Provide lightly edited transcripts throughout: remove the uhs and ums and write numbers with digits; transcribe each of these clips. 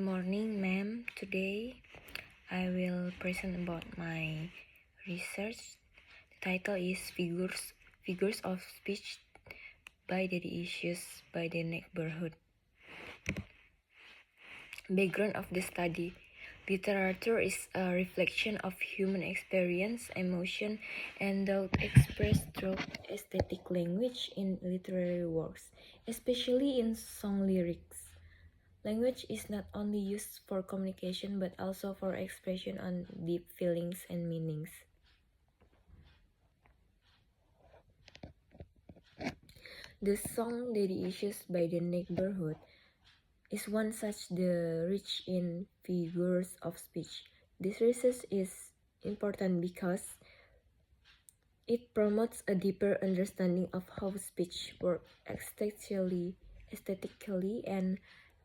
morning, ma'am. Today I will present about my research. The title is Figures of Speech by the Issues by the Neighborhood. Background of the study. Literature is a reflection of human experience, emotion, and thought expressed through aesthetic language in literary works, especially in song lyrics. Language is not only used for communication but also for expression on deep feelings and meanings. The song Daddy Issues by the Neighborhood is one such the rich in figures of speech. This research is important because it promotes a deeper understanding of how speech works aesthetically and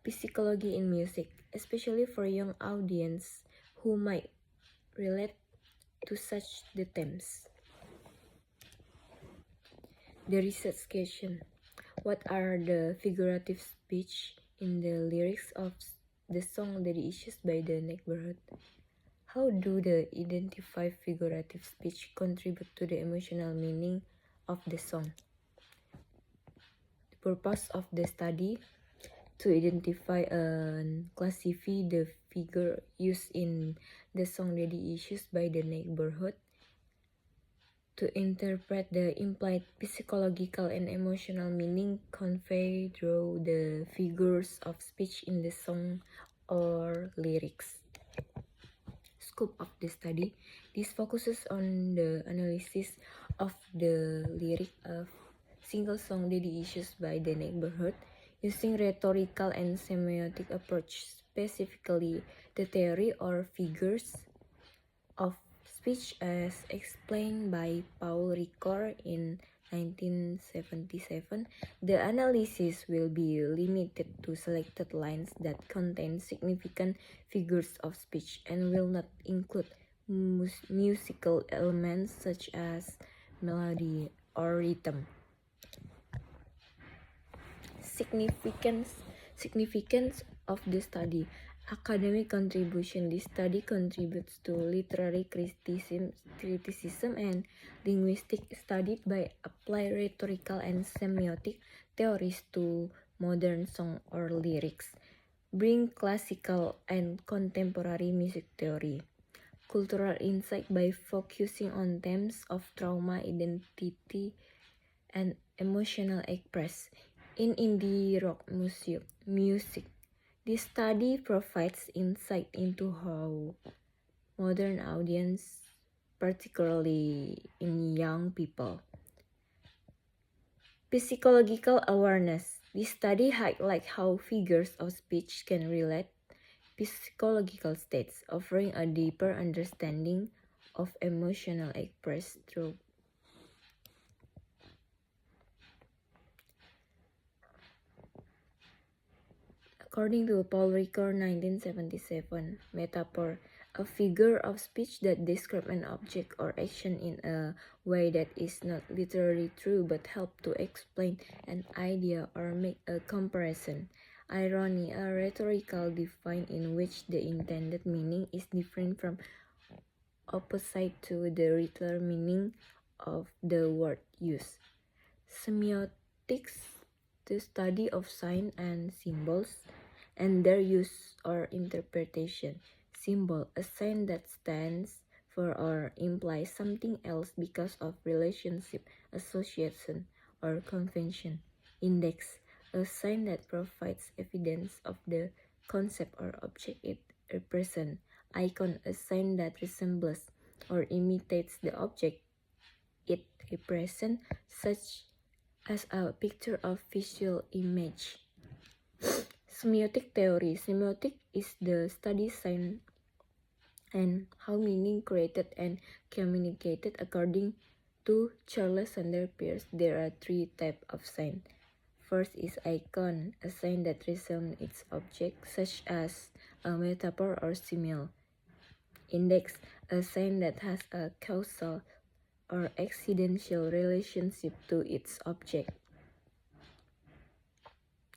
psychology in music, especially for young audience who might relate to such the themes. The research question: what are the figurative speech in the lyrics of the song Daddy Issues by the Neighborhood? How do the identify figurative speech contribute to the emotional meaning of the song? The purpose of the study: to identify and classify the figure used in the song Daddy Issues by the Neighborhood, to interpret the implied psychological and emotional meaning conveyed through the figures of speech in the song or lyrics. Scope of the study: this focuses on the analysis of the lyric of single song Daddy Issues by the Neighborhood using rhetorical and semiotic approach, specifically the theory or figures of speech as explained by Paul Ricoeur in 1977. The analysis will be limited to selected lines that contain significant figures of speech and will not include musical elements such as melody or rhythm. Significance of the study. Academic contribution. This study contributes to literary criticism and linguistic study by applying rhetorical and semiotic theories to modern song or lyrics. Bring classical and contemporary music theory. Cultural insight by focusing on themes of trauma, identity, and emotional express in indie rock music. This study provides insight into how modern audience, particularly in young people. Psychological awareness. This study highlights how figures of speech can relate psychological states, offering a deeper understanding of emotional expressed through. According to Paul Ricoeur, 1977, metaphor, a figure of speech that describes an object or action in a way that is not literally true but help to explain an idea or make a comparison. Irony, a rhetorical device in which the intended meaning is different from opposite to the literal meaning of the word used. Semiotics, the study of signs and symbols and their use or interpretation. Symbol, a sign that stands for or implies something else because of relationship, association, or convention. Index, a sign that provides evidence of the concept or object it represents. Icon, a sign that resembles or imitates the object it represents, such as a picture of visual image. Semiotic theory. Semiotic is the study sign and how meaning created and communicated. According to Charles Sanders Peirce, there are three types of sign. First is icon, a sign that resembles its object, such as a metaphor or simile. Index, a sign that has a causal or accidental relationship to its object.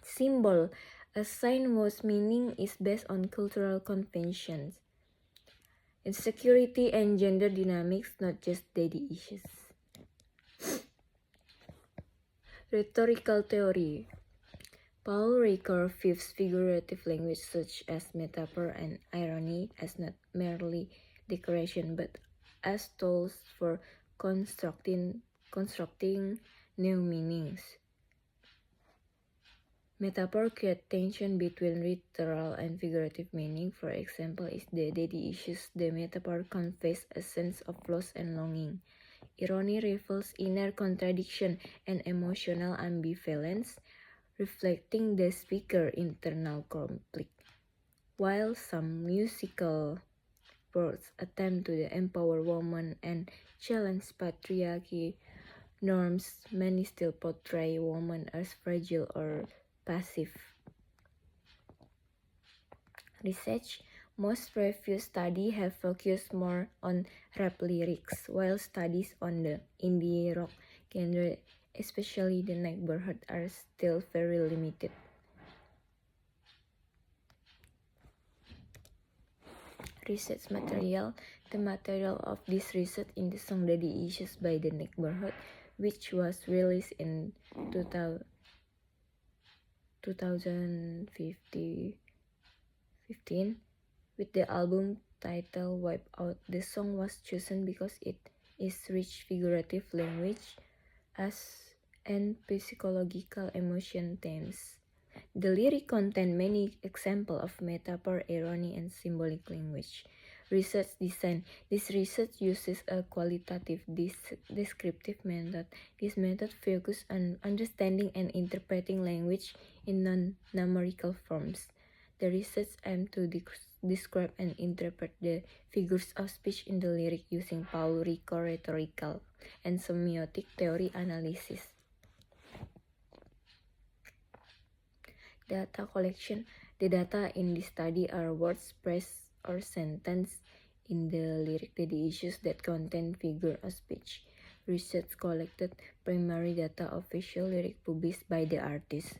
Symbol, A sign whose meaning is based on cultural conventions, insecurity, and gender dynamics, not just daddy issues. Rhetorical theory. Paul Ricoeur views figurative language such as metaphor and irony as not merely decoration but as tools for constructing new meanings. Metaphor create tension between literal and figurative meaning. For example, in the daddy issues, the metaphor conveys a sense of loss and longing. Irony reveals inner contradiction and emotional ambivalence, reflecting the speaker's internal conflict. While some musical works attempt to empower women and challenge patriarchy norms, many still portray women as fragile or passive. Research. Most previous studies have focused more on rap lyrics, while studies on the indie rock genre, especially the neighborhood, are still very limited. Research material. The material of this research in the song Daddy Issues by the Neighborhood, which was released in 2015 with the album title Wipe Out. The song was chosen because it is rich figurative language and psychological emotion themes. The lyric contain many examples of metaphor, irony, and symbolic language. Research design. This research uses a qualitative descriptive method. This method focuses on understanding and interpreting language in non-numerical forms. The research aims to describe and interpret the figures of speech in the lyric using Paul Ricoeur rhetorical and semiotic theory analysis. Data collection. The data in this study are words, phrase, or sentence in the lyric daddy issues that contain figure of speech. Research collected primary data of visual lyric published by the artist.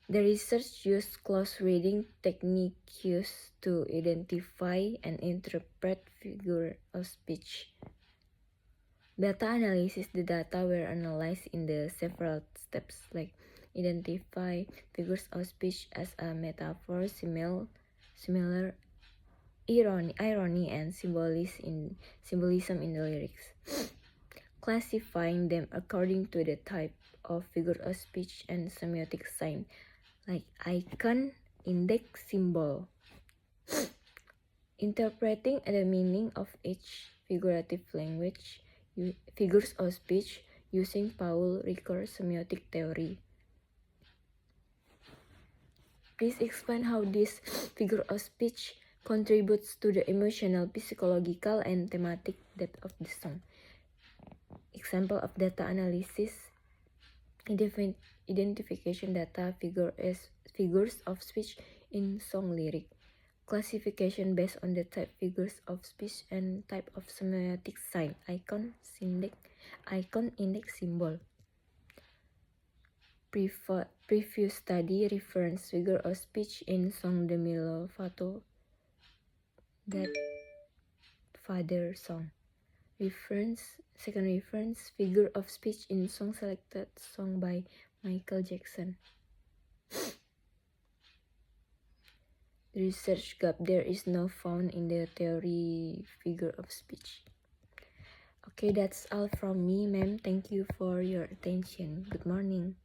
The research used close reading techniques to identify and interpret figure of speech. Data analysis. The data were analyzed in the several steps like identify figures of speech as a metaphor, similar irony, and symbolism in the lyrics. Classifying them according to the type of figure of speech and semiotic sign, like icon, index, symbol. Interpreting the meaning of each figurative language, figures of speech using Paul Ricoeur semiotic theory. Please explain how this figure of speech contributes to the emotional, psychological, and thematic depth of the song. Example of data analysis. Identification data figures of speech in song lyric. Classification based on the type figures of speech and type of semiotic sign, icon, index, symbol. Previous study reference figure of speech in song Demi Lovato, That Father song. Second reference figure of speech in song selected song by Michael Jackson. The research gap. There is no found in the theory figure of speech. Okay, that's all from me, ma'am. Thank you for your attention. Good morning.